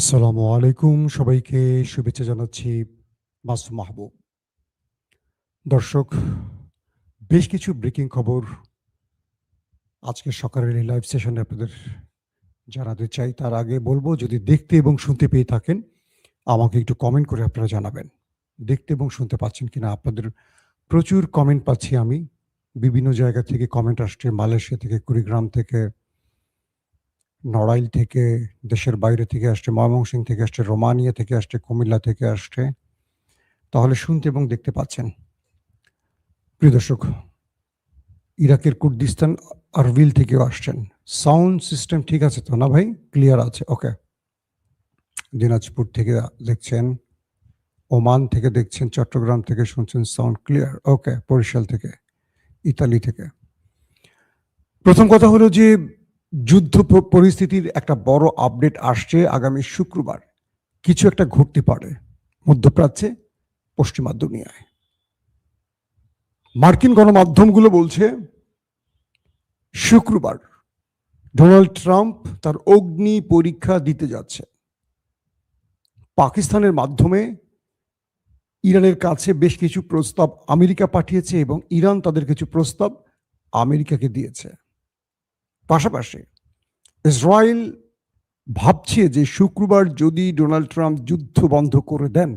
আসসালামু আলাইকুম, সবাইকে শুভেচ্ছা জানাচ্ছি। মাসুম মাহবুব। দর্শক, বেশ কিছু ব্রেকিং খবর আজকে সকালের এই লাইভ সেশনে আপনাদের জানাতে চাই। তার আগে বলব, যদি দেখতে এবং শুনতে পেয়ে থাকেন আমাকে একটু কমেন্ট করে আপনারা জানাবেন। দেখতে এবং শুনতে পাচ্ছেন কিনা? আপনাদের প্রচুর কমেন্ট পাচ্ছি আমি। বিভিন্ন জায়গা থেকে কমেন্ট আসছে। মালয়েশিয়া থেকে, কুড়িগ্রাম থেকে, নড়াইল থেকে, দেশের বাইরে থেকে আসছে, ময়মনসিংহ থেকে আসছে, রোমানিয়া থেকে আসছে, কুমিল্লা থেকে আসছে। তাহলে শুনতে এবং দেখতে পাচ্ছেন। প্রিয় দর্শক, ইরাকের কুর্দিস্তান আরবিল থেকেও আসছেন। সাউন্ড সিস্টেম ঠিক আছে তো না ভাই? ক্লিয়ার আছে? ওকে। দিনাজপুর থেকে দেখছেন, ওমান থেকে দেখছেন, চট্টগ্রাম থেকে শুনছেন, সাউন্ড ক্লিয়ার। ওকে। বরিশাল থেকে, ইতালি থেকে। প্রথম কথা হলো যে যুদ্ধ পরিস্থিতির একটা বড় আপডেট আসছে। আগামী শুক্রবার কিছু একটা ঘটতে পারে মধ্যপ্রাচ্যে, পশ্চিমা দুনিয়ায়। মার্কিন গণমাধ্যমগুলো বলছে শুক্রবার ডোনাল্ড ট্রাম্প তার অগ্নি পরীক্ষা দিতে যাচ্ছে। পাকিস্তানের মাধ্যমে ইরানের কাছে বেশ কিছু প্রস্তাব আমেরিকা পাঠিয়েছে এবং ইরান তাদের কিছু প্রস্তাব আমেরিকাকে দিয়েছে। পাশাপাশি ইসরায়েল ভাবছে যে শুক্রবার যদি ডোনাল্ড ট্রাম্প যুদ্ধ বন্ধ করে দেন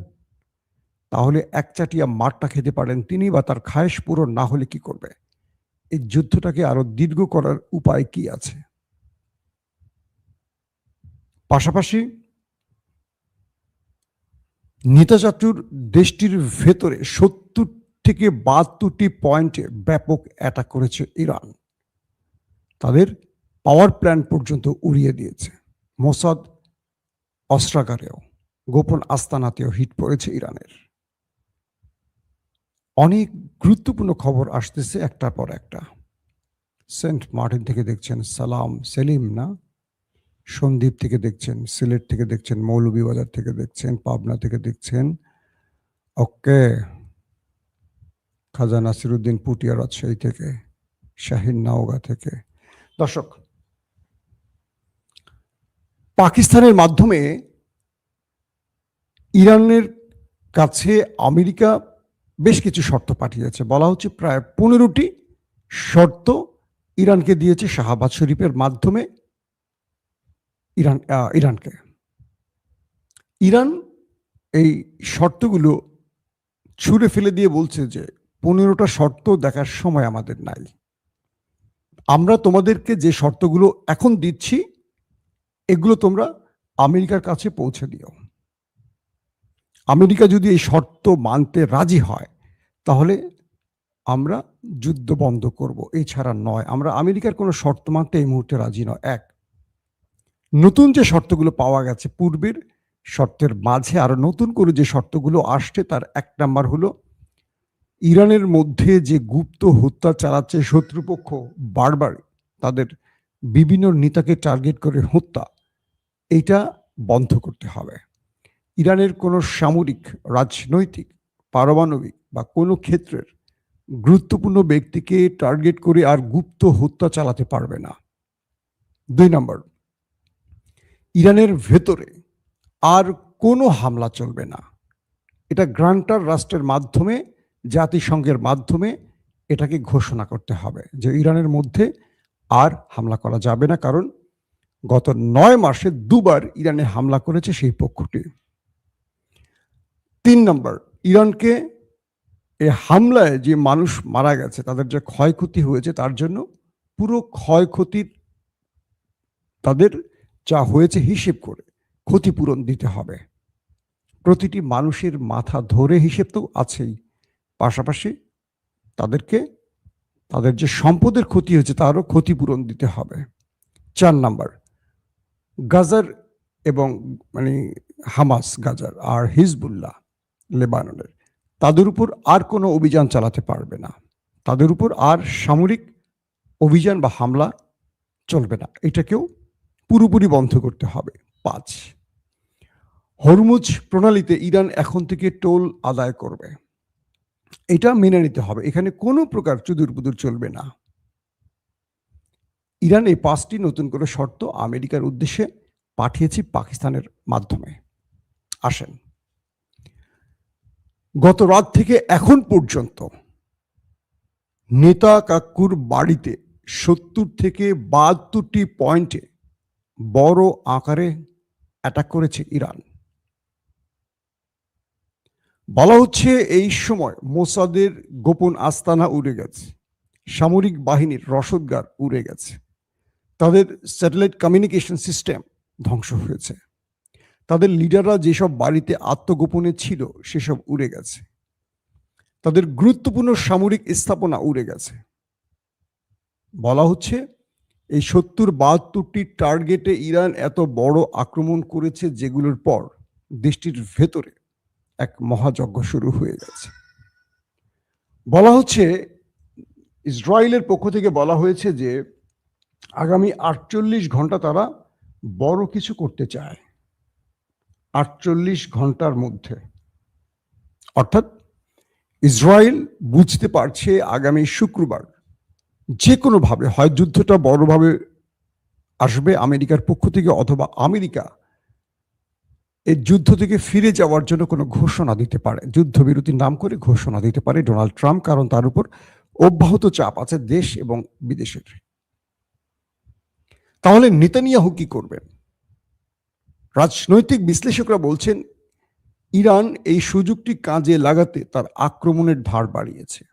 তাহলে একচাটিয়া মারটা খেতে পারেন তিনি, বা তার খায়েশ পূরণ না হলে কি করবে? এই যুদ্ধটাকে আরো দীর্ঘ করার উপায় কি আছে? পাশাপাশি নেতাচাতুর দেশটির ভেতরে ৭০ থেকে ৭২টি পয়েন্টে ব্যাপক অ্যাটাক করেছে ইরান। তাদের পাওয়ার প্ল্যান্ট পর্যন্ত উড়িয়ে দিয়েছে। মোসাদ অস্ত্রাগারেও, গোপন আস্তানাতেও হিট পড়েছে ইরানের। অনেক গুরুত্বপূর্ণ খবর আসতেছে একটার পর একটা। সেন্ট মার্টিন থেকে দেখছেন সেলিম না, সন্দ্বীপ থেকে দেখছেন, সিলেট থেকে দেখছেন, মৌলভীবাজার থেকে দেখছেন, পাবনা থেকে দেখছেন। ওকে। খাজা নাসিরুদ্দিন পুটিয়া রাজশাহী থেকে, শাহিন নাওগাঁ থেকে। দর্শক, পাকিস্তানের মাধ্যমে ইরানের কাছে আমেরিকা বেশ কিছু শর্ত পাঠিয়েছে। বলা হচ্ছে প্রায় 15টি শর্ত ইরানকে দিয়েছে শাহবাজ শরীফের মাধ্যমে ইরানকে। ইরান এই শর্তগুলো ছুঁড়ে ফেলে দিয়ে বলছে যে 15টা শর্ত দেখার সময় আমাদের নাই। আমরা তোমাদেরকে যে শর্তগুলো এখন দিচ্ছি এগুলো তোমরা আমেরিকার কাছে পৌঁছে দিও। আমেরিকা যদি এই শর্ত মানতে রাজি হয় তাহলে আমরা যুদ্ধ বন্ধ করব, এছাড়া নয়। আমরা আমেরিকার কোনো শর্ত মানতে এই মুহূর্তে রাজি নয়। এক, নতুন যে শর্তগুলো পাওয়া গেছে পূর্বের শর্তের মাঝে আরো নতুন করে যে শর্তগুলো আসছে তার এক নাম্বার হলো ইরানের মধ্যে যে গুপ্ত হত্যা চালাচ্ছে শত্রুপক্ষ বারবার, তাদের বিভিন্ন নেতাকে টার্গেট করে হত্যা, এটা বন্ধ করতে হবে। ইরানের কোনো সামরিক, রাজনৈতিক, পারমাণবিক বা কোনো ক্ষেত্রের গুরুত্বপূর্ণ ব্যক্তিকে টার্গেট করে আর গুপ্ত হত্যা চালাতে পারবে না। 2 নম্বর, ইরানের ভেতরে আর কোনো হামলা চলবে না। এটা গ্রান্টার রাষ্ট্রের মাধ্যমে, জাতিসংঘের মাধ্যমে এটাকে ঘোষণা করতে হবে যে ইরানের মধ্যে আর হামলা করা যাবে না, কারণ গত 9 মাসে 2বার ইরানে হামলা করেছে সেই পক্ষটি। 3 নম্বর, ইরানকে এই হামলায় যে মানুষ মারা গেছে, তাদের যে ক্ষয়ক্ষতি হয়েছে, তার জন্য পুরো ক্ষয়ক্ষতির তাদের যা হয়েছে হিসেব করে ক্ষতিপূরণ দিতে হবে। প্রতিটি মানুষের মাথা ধরে হিসেব তো আছেই, পাশাপাশি তাদেরকে তাদের যে সম্পদের ক্ষতি হয়েছে তারও ক্ষতিপূরণ দিতে হবে। 4 নাম্বার, গাজার এবং হামাস গাজার আর হিজবুল্লাহ লেবাননের, তাদের উপর আর কোনো অভিযান চালাতে পারবে না। তাদের উপর আর সামরিক অভিযান বা হামলা চলবে না। এটাকেও পুরোপুরি বন্ধ করতে হবে। 5, হরমুজ প্রণালীতে ইরান এখন থেকে টোল আদায় করবে। এটা মেনে নিতে হবে। এখানে কোনো প্রকার চুদুরপুদুর চলবে না। ইরান এই 5টি নতুন করে শর্ত আমেরিকার উদ্দেশ্যে পাঠিয়েছি পাকিস্তানের মাধ্যমে। আসেন, গত রাত থেকে এখন পর্যন্ত নেতা কাক্কুর বাড়িতে ৭০ থেকে ৭২টি পয়েন্টে বড় আকারে অ্যাটাক করেছে ইরান। বলা হচ্ছে এই সময় মোসাদের গোপন আস্তানা উড়ে গেছে, সামরিক বাহিনীর রসদগার উড়ে গেছে, তাদের স্যাটেলাইট কমিউনিকেশন সিস্টেম ধ্বংস হয়েছে, তাদের লিডাররা যেসব বাড়িতে আত্মগোপনে ছিল সেসব উড়ে গেছে, তাদের গুরুত্বপূর্ণ সামরিক স্থাপনা উড়ে গেছে। বলা হচ্ছে এই ৭০-৭২টি টার্গেটে ইরান এত বড় আক্রমণ করেছে, যেগুলোর পর দেশটির ভেতরে এক মহাযজ্ঞ শুরু হয়ে গেছে। বলা হচ্ছে, ইসরায়েলের পক্ষ থেকে বলা হয়েছে যে আগামী ৪৮ ঘন্টা তারা বড় কিছু করতে চায়। ৪৮ ঘন্টার মধ্যে, অর্থাৎ ইসরায়েল বুঝতে পারছে আগামী শুক্রবার যে কোনোভাবে হয় যুদ্ধটা বড়ভাবে আসবে আমেরিকার পক্ষ থেকে, অথবা আমেরিকা এই যুদ্ধ থেকে ফিরে যাওয়ার জন্য কোনো ঘোষণা দিতে পারে, যুদ্ধবিরতির নাম করে ঘোষণা দিতে পারে ডোনাল্ড ট্রাম্প, কারণ তার উপর অব্যাহত চাপ আছে দেশ এবং বিদেশের। তাহলে নেতানিয়াহু কি করবেন? রাজনৈতিক বিশ্লেষকরা বলছেন ইরান এই সুযোগটি কাজে লাগাতে তার আক্রমণের ধার বাড়িয়েছে।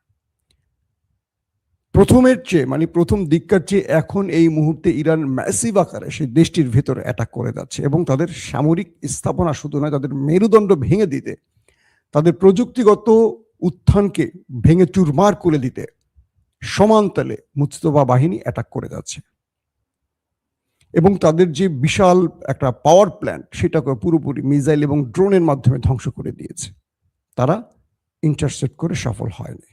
প্রথমের চেয়ে, মানে প্রথম দিককার চেয়ে এখন এই মুহূর্তে ইরান ম্যাসিভ আকারে সেই দেশটির ভেতরে অ্যাটাক করে যাচ্ছে এবং তাদের সামরিক স্থাপনা শুধু নয়, তাদের মেরুদণ্ড ভেঙে দিতে, তাদের প্রযুক্তিগত উত্থানকে ভেঙে চুরমার করে দিতে সমানতালে মুজতবা বাহিনী অ্যাটাক করে যাচ্ছে এবং তাদের যে বিশাল একটা পাওয়ার প্ল্যান্ট সেটাকে পুরোপুরি মিসাইল এবং ড্রোনের মাধ্যমে ধ্বংস করে দিয়েছে। তারা ইন্টারসেপ্ট করে সফল হয়নি।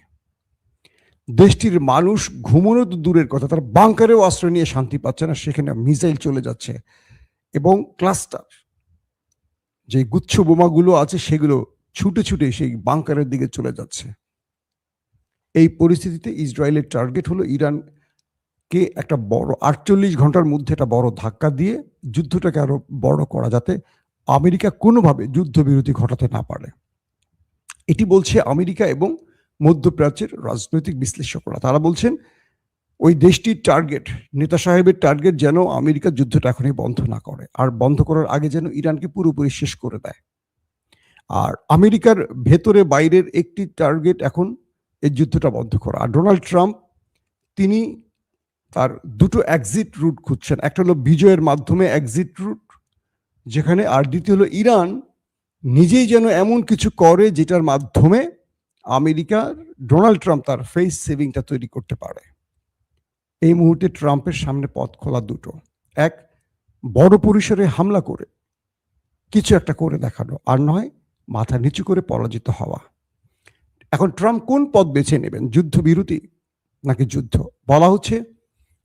দেশটির মানুষ ঘুমানো তো দূরের কথা, তার বাংকারেও আশ্রয় নিয়ে শান্তি পাচ্ছে না, সেখানে মিসাইল চলে যাচ্ছে এবং ক্লাস্টার যে গুচ্ছ বোমাগুলো আছে সেগুলো ছুটে ছুটে সেই বাংকারের দিকে চলে যাচ্ছে। এই পরিস্থিতিতে ইসরায়েলের টার্গেট হলো ইরানকে একটা বড় ৪৮ ঘন্টার মধ্যে একটা বড় ধাক্কা দিয়ে যুদ্ধটাকে আরো বড় করা, যাতে আমেরিকা কোনোভাবে যুদ্ধবিরতি ঘটাতে না পারে। এটি বলছে আমেরিকা এবং মধ্যপ্রাচ্যের রাজনৈতিক বিশ্লেষকরা। তারা বলছেন ওই দেশটির টার্গেট, নেতা সাহেবের টার্গেট যেন আমেরিকা যুদ্ধটা এখনই বন্ধ না করে, আর বন্ধ করার আগে যেন ইরানকে পুরোপুরি শেষ করে দেয়। আর আমেরিকার ভেতরে বাইরের একটি টার্গেট এখন এই যুদ্ধটা বন্ধ করা। আর ডোনাল্ড ট্রাম্প তিনি তার দুটো এক্সিট রুট খুঁজছেন, একটা হলো বিজয়ের মাধ্যমে এক্সিট রুট যেখানে, আর দ্বিতীয় হলো ইরান নিজেই যেন এমন কিছু করে যেটার মাধ্যমে আমেরিকার ডোনাল্ড ট্রাম্প তার ফেস সেভিংটা তৈরি করতে পারে। এই মুহূর্তে ট্রাম্পের সামনে পথ খোলা দুটো, এক বড় পরিসরে হামলা করে কিছু একটা করে দেখানো, আর নয় মাথা নিচু করে পরাজিত হওয়া। এখন ট্রাম্প কোন পথ বেছে নেবেন, যুদ্ধবিরতি নাকি যুদ্ধ? বলা হচ্ছে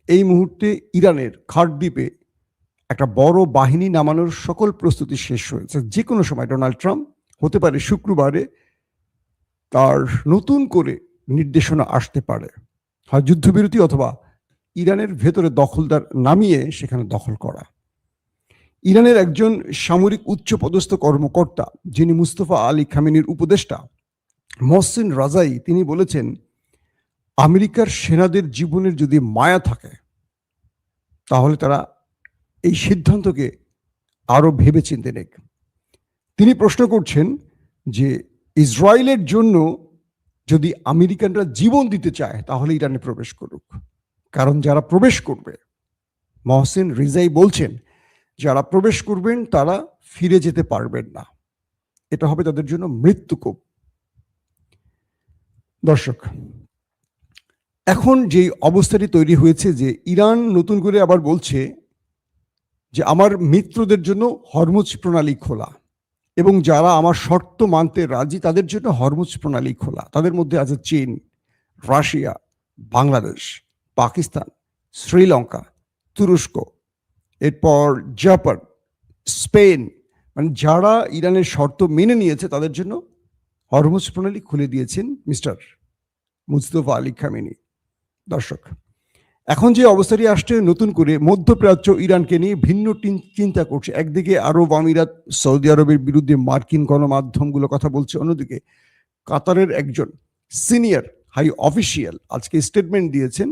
এই মুহূর্তে ইরানের খাড়দ্বীপে একটা বড় বাহিনী নামানোর সকল প্রস্তুতি শেষ হয়েছে। যে কোনো সময় ডোনাল্ড ট্রাম্প, হতে পারে শুক্রবারে, তার নতুন করে নির্দেশনা আসতে পারে, হয় যুদ্ধবিরতি অথবা ইরানের ভেতরে দখলদার নামিয়ে সেখানে দখল করা। ইরানের একজন সামরিক উচ্চপদস্থ কর্মকর্তা, যিনি মুস্তফা আলী খামেনির উপদেষ্টা, মহসিন রাজাই, তিনি বলেছেন আমেরিকার সেনাদের জীবনের যদি মায়া থাকে তাহলে তারা এই সিদ্ধান্তকে আরো ভেবেচিন্তে নেক। তিনি প্রশ্ন করছেন যে ইসরায়েলের জন্য যদি আমেরিকানরা জীবন দিতে চায় তাহলে ইরানে প্রবেশ করুক, কারণ যারা প্রবেশ করবে, মহসিন রিজাই বলছেন, যারা প্রবেশ করবেন তারা ফিরে যেতে পারবেন না, এটা হবে তাদের জন্য মৃত্যুকূপ। দর্শক, এখন যে অবস্থাটি তৈরি হয়েছে যে ইরান নতুন করে আবার বলছে যে আমার মিত্রদের জন্য হরমুজ প্রণালী খোলা, এবং যারা আমার শর্ত মানতে রাজি তাদের জন্য হরমুজ প্রণালী খোলা। তাদের মধ্যে আছে চীন, রাশিয়া, বাংলাদেশ, পাকিস্তান, শ্রীলঙ্কা, তুরস্ক, এরপর জাপান, স্পেন, মানে যারা ইরানের শর্ত মেনে নিয়েছে তাদের জন্য হরমুজ প্রণালী খুলে দিয়েছেন মিস্টার মুস্তফা আলী খামেনি। দর্শক, এখন যে অবস্থাটি আসছে, নতুন করে মধ্যপ্রাচ্য ইরানকে নিয়ে ভিন্ন চিন্তা করছে। একদিকে আরব আমিরাত সৌদি আরবের বিরুদ্ধে মার্কিন গণমাধ্যমগুলো কথা বলছে, অন্যদিকে কাতারের একজন সিনিয়র হাই অফিসিয়াল আজকে স্টেটমেন্ট দিয়েছেন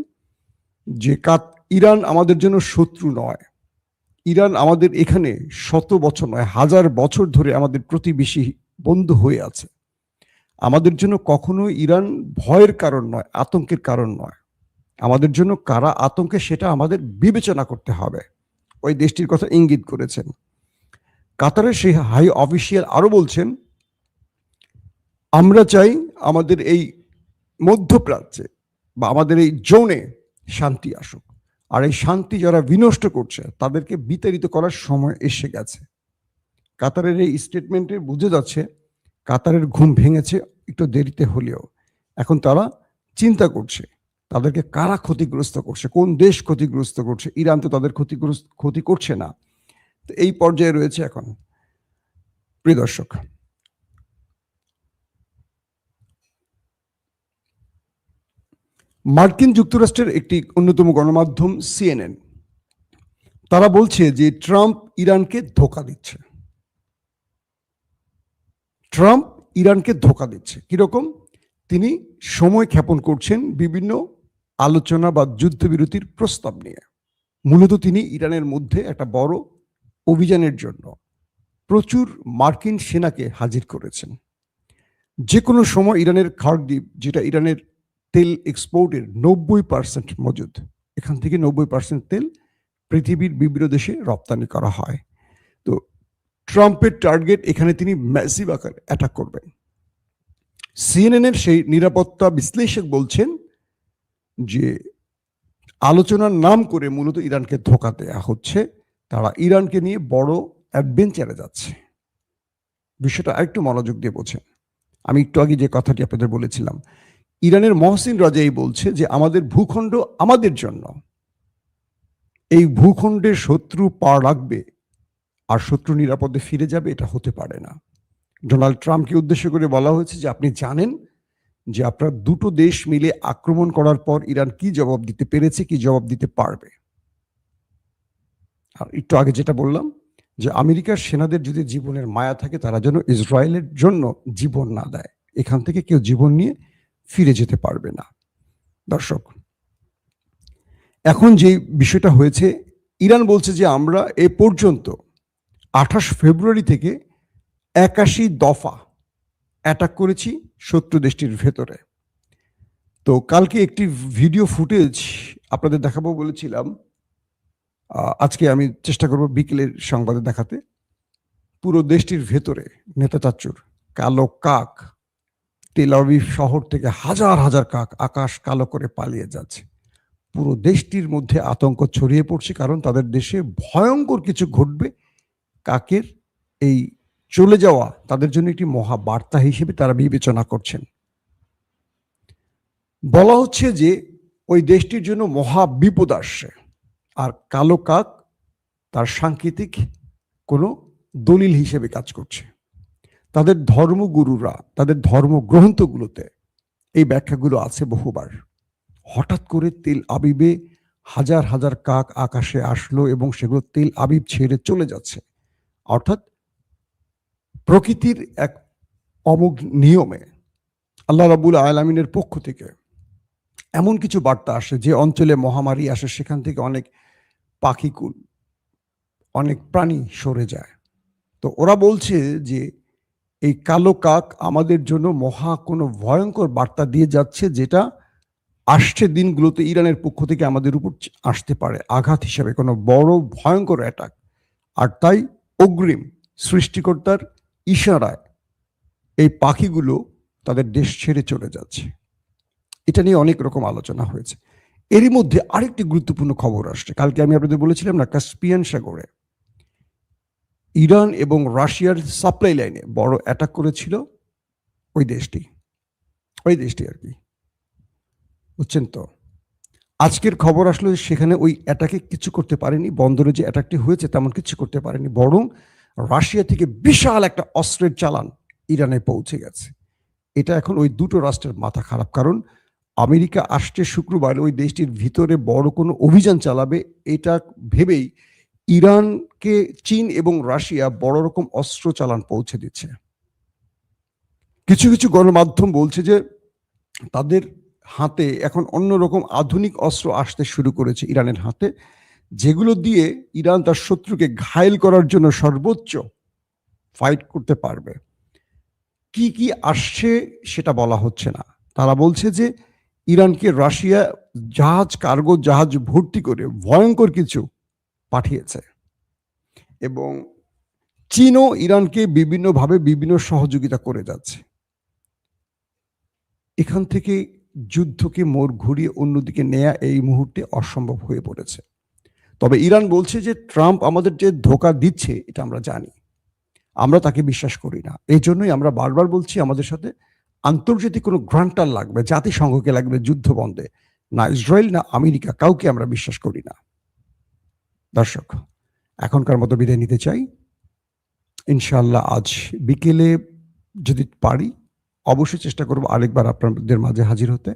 যে ইরান আমাদের জন্য শত্রু নয়, ইরান আমাদের এখানে শত বছর নয়, হাজার বছর ধরে আমাদের প্রতিবেশী বন্ধু হয়ে আছে। আমাদের জন্য কখনো ইরান ভয়ের কারণ নয়, আতঙ্কের কারণ নয়। আমাদের জন্য কারা আতঙ্কে সেটা আমাদের বিবেচনা করতে হবে। ওই দেশটির কথা ইঙ্গিত করেছেন। কাতারের সেই হাই অফিসিয়াল আরো বলছেন, আমরা চাই আমাদের এই মধ্যপ্রাচ্যে বা আমাদের এই জোনে শান্তি আসুক, আর এই শান্তি যারা বিনষ্ট করছে তাদেরকে বিতাড়িত করার সময় এসে গেছে। কাতারের এই স্টেটমেন্টে বুঝে যাচ্ছে কাতারের ঘুম ভেঙেছে একটু দেরিতে হলেও। এখন তারা চিন্তা করছে তাদেরকে কারা ক্ষতিগ্রস্ত করছে, কোন দেশ ক্ষতিগ্রস্ত করছে। ইরান তো তাদের ক্ষতি করছে না। তো এই পর্যায়ে রয়েছে এখন। প্রিয় দর্শক, মার্কিন যুক্তরাষ্ট্রের একটি অন্যতম গণমাধ্যম সিএনএন, তারা বলছে যে ট্রাম্প ইরানকে ধোঁকা দিচ্ছে। ট্রাম্প ইরানকে ধোঁকা দিচ্ছে কিরকম? তিনি সময় ক্ষেপণ করছেন বিভিন্ন আলোচনা বা যুদ্ধবিরতির প্রস্তাব নিয়ে। মূলত তিনি ইরানের মধ্যে একটা বড় অভিযানের জন্য প্রচুর মার্কিন সেনাকে হাজির করেছেন। যে কোনো সময় ইরানের খার্গদ্বীপ, যেটা ইরানের তেল এক্সপোর্টের 90% মজুদ, এখান থেকে 90% তেল পৃথিবীর বিভিন্ন দেশে রপ্তানি করা হয়। তো ট্রাম্পের টার্গেট, এখানে তিনি ম্যাসিভ আকারে অ্যাটাক করবেন। সিএনএনের সেই নিরাপত্তা বিশ্লেষক বলছেন যে আলোচনার নাম করে মূলত ইরানকে ধোঁকা দেয়া হচ্ছে। তারা ইরানকে নিয়ে বড় অ্যাডভেঞ্চারে যাচ্ছে। বিষয়টা আরেকটু মনোযোগ দিয়ে বোঝেন। আমি একটু আগে যে কথাটি আপনাদের বলেছিলাম, ইরানের মহসিন রাজাই বলছে যে আমাদের ভূখণ্ড আমাদের জন্য, এই ভূখণ্ডের শত্রু পা রাখবে আর শত্রু নিরাপদে ফিরে যাবে, এটা হতে পারে না। ডোনাল্ড ট্রাম্পকে উদ্দেশ্য করে বলা হয়েছে যে আপনি জানেন যে আপনার দুটো দেশ মিলে আক্রমণ করার পর ইরান কি জবাব দিতে পেরেছে, কি জবাব দিতে পারবে। আর একটু আগে যেটা বললাম যে আমেরিকার সেনাদের যদি জীবনের মায়া থাকে, তারা যেন ইসরায়েলের জন্য জীবন না দেয়। এখান থেকে কেউ জীবন নিয়ে ফিরে যেতে পারবে না। দর্শক, এখন যে বিষয়টা হয়েছে, ইরান বলছে যে আমরা এ পর্যন্ত 28 ফেব্রুয়ারি থেকে 81 দফা অ্যাটাক করেছি শত্রু দেশটির ভেতরে। তো কালকে একটি ভিডিও ফুটেজ আপনাদের দেখাবো বলেছিলাম, আজকে আমি চেষ্টা করব বিকেলের সংবাদে দেখাতে। পুরো দেশটির ভেতরে নেতা চাচ্চুর কালো কাক, তেল আবিব শহর থেকে হাজার হাজার কাক আকাশ কালো করে পালিয়ে যাচ্ছে। পুরো দেশটির মধ্যে আতঙ্ক ছড়িয়ে পড়ছে, কারণ তাদের দেশে ভয়ঙ্কর কিছু ঘটবে। কাকের এই চলে যাওয়া তাদের জন্য একটি মহা বার্তা হিসেবে তারা বিবেচনা করছেন। বলা হচ্ছে যে ওই দেশটির জন্য মহা বিপদ আসছে, আর কালো কাক তার সাংকেতিক কোনো দলিল হিসেবে কাজ করছে। তাদের ধর্মগুরুরা তাদের ধর্মগ্রন্থগুলোতে এই ব্যাখ্যাগুলো আছে বহুবার। হঠাৎ করে তেল আবিবে হাজার হাজার কাক আকাশে আসলো এবং সেগুলো তেল আবিব ছেড়ে চলে যাচ্ছে। অর্থাৎ প্রকৃতির এক অমোঘ নিয়মে আল্লাহ রাব্বুল আলামিনের পক্ষ থেকে এমন কিছু বার্তা আসে, যে অঞ্চলে মহামারী আসে সেখান থেকে অনেক পাখিকুল, অনেক প্রাণী সরে যায়। তো ওরা বলছে যে এই কালো কাক আমাদের জন্য মহা কোনো ভয়ঙ্কর বার্তা দিয়ে যাচ্ছে, যেটা আসছে দিনগুলোতে ইরানের পক্ষ থেকে আমাদের উপর আসতে পারে আঘাত হিসাবে, কোনো বড় ভয়ঙ্কর অ্যাটাক। আর তাই অগ্রিম সৃষ্টিকর্তার ইশারায় এই পাখিগুলো তাদের দেশ ছেড়ে চলে যাচ্ছে। এটা নিয়ে অনেক রকম আলোচনা হয়েছে। এরই মধ্যে আরেকটি গুরুত্বপূর্ণ খবর আসছে। কালকে আমি আপনাদের বলেছিলাম না, কাস্পিয়ান সাগরে ইরান এবং রাশিয়ার সাপ্লাই লাইনে বড় অ্যাটাক করেছিল ওই দেশটি আর কি, বুঝছেন তো। আজকের খবর আসলো সেখানে ওই অ্যাটাকে কিছু করতে পারেনি, বন্দরে যে অ্যাটাকটি হয়েছে তেমন কিছু করতে পারেনি, বরং রাশিয়া থেকে বিশাল একটা অস্ত্রের চালান ইরানে পৌঁছে গেছে। এটা এখন ওই দুটো রাষ্ট্রের মাথা খারাপ, কারণ আমেরিকা আসছে শুক্রবার ওই দেশটির ভিতরে বড় কোনো অভিযান চালাবে, এটা ভেবেই ইরানকে চীন এবং রাশিয়া বড় রকম অস্ত্র চালান পৌঁছে দিচ্ছে। কিছু কিছু গণমাধ্যম বলছে যে তাদের হাতে এখন অন্যরকম আধুনিক অস্ত্র আসতে শুরু করেছে ইরানের হাতে, যেগুলো দিয়ে ইরান তার শত্রুকে ঘায়েল করার জন্য সর্বোচ্চ ফাইট করতে পারবে। কি কি আসছে সেটা বলা হচ্ছে না। তারা বলছে যে ইরানকে রাশিয়া কার্গো জাহাজ ভর্তি করে ভয়ঙ্কর কিছু পাঠিয়েছে, এবং চীনও ইরানকে বিভিন্নভাবে বিভিন্ন সহযোগিতা করে যাচ্ছে। এখান থেকে যুদ্ধকে মোড় ঘুরিয়ে অন্যদিকে নেয়া এই মুহূর্তে অসম্ভব হয়ে পড়েছে। তবে ইরান বলছে যে ট্রাম্প আমাদের যে ধোঁকা দিচ্ছে এটা আমরা জানি, আমরা তাকে বিশ্বাস করি না। এই জন্যই আমরা বারবার বলছি আমাদের সাথে আন্তর্জাতিক কোনো গ্রান্টার লাগবে, জাতিসংঘকে লাগবে যুদ্ধ বন্ধে, না ইসরায়েল না আমেরিকা, কাউকে আমরা বিশ্বাস করি না। দর্শক, এখনকার মতো বিদায় নিতে চাই। ইনশাআল্লাহ আজ বিকেলে যদি পারি অবশ্যই চেষ্টা করব আরেকবার আপনাদের মাঝে হাজির হতে।